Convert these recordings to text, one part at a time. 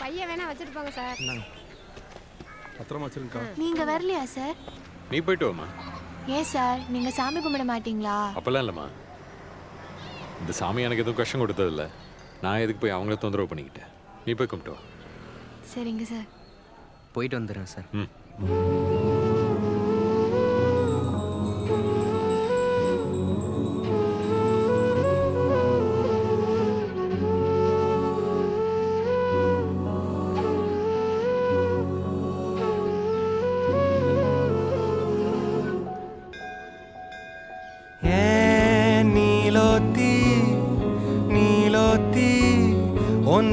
பையன் வேணா வச்சுட்டு போங்க சார். பத்திரமா வச்சிருக்கா. நீங்க வரலையா சார்? நீ போயிட்டு வாமா. ஏன் சார் நீங்க சாமி கும்பிட மாட்டீங்களா? அப்பெல்லாம் இல்லைம்மா, இந்த சாமி எனக்கு எதுவும் கஷ்டம் கொடுத்ததில்ல. நான் எதுக்கு போய் அவங்கள தொந்தரவு பண்ணிக்கிட்டேன். நீ போய் கும்பிட்டு வா. சரிங்க சார். போயிட்டு வந்துடுறேன் சார். ம்.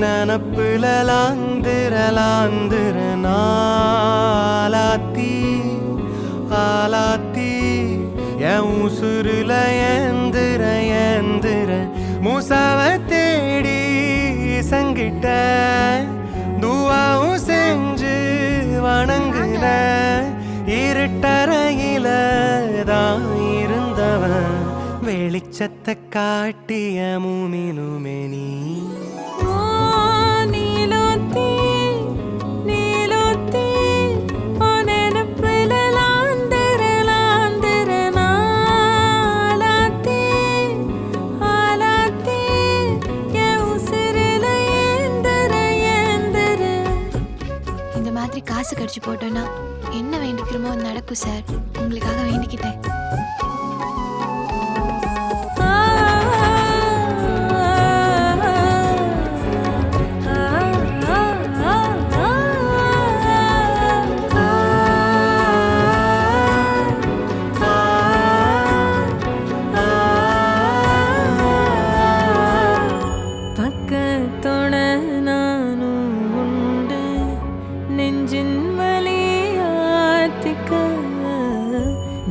நனப்புல லாந்திர நாளாத்தி ஆலாத்தி என் உசுருல ஏந்திர மூசாவ தேடி சங்கிட்ட துவாவும் செஞ்சு வணங்குன இருட்டறையில தான் இருந்தவன் வெளிச்சத்தை காட்டிய மூமினுமே நீ. காசு கடிச்சு போட்டோன்னா என்ன வேண்டிக்கிறோமோ நடக்கும் சார். உங்களுக்காக வேண்டிக்கிட்டேன்.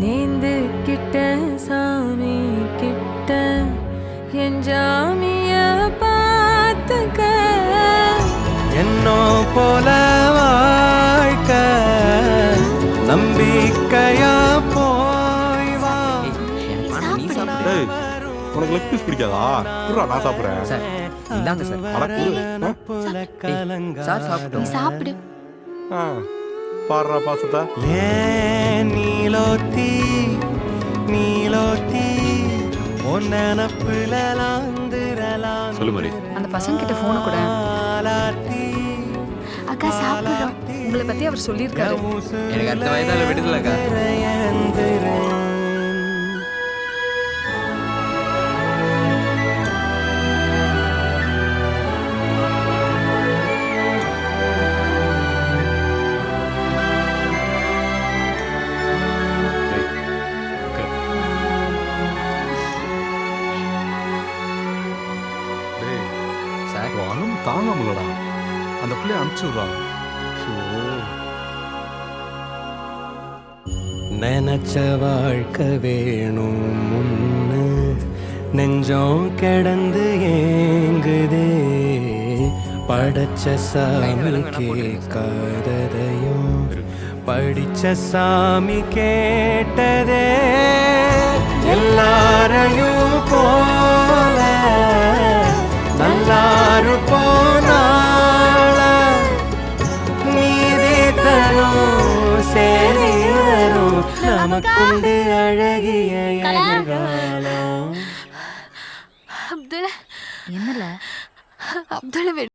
நேந்து கிட்ட சாமி கிட்ட என் ஜாமிய பார்த்துக்க. என்னோ போல வாழ்க்க நம்பிக்கையா போய் வா. உனக்கு லெக் பீஸ் பிடிக்காதா? நான் சாப்பிடுறேன் சார். இந்தாங்க சார். சார் சாப்பிடு. பாடுறா பாசத்தா. நீலோத்தி ஒன்னப்புல சொல்லு மாதிரி. அந்த பசங்க கிட்ட போன கூட. அக்கா சாப்பிடுறோம். உங்களை பத்தி அவர் சொல்லியிருக்காரு. எனக்கு அடுத்த வயதால விடுதலக்கா. தாங்காமலடா அந்த பிள்ளைய அனுப்பிச்சுடுறா. நினைச்ச வாழ்க்கை வேணும் முன்னு நெஞ்சம் கிடந்து ஏங்குதே படைச்ச சாமி கேட்காததையும் படிச்ச சாமி கேட்டதே எல்லாரையும் போல நல்லாரு போனால நீதி தரும் சேரி வரும் நமக்குண்டு அழகிய எதிர்காலம். அப்துல் என்னல அப்துல்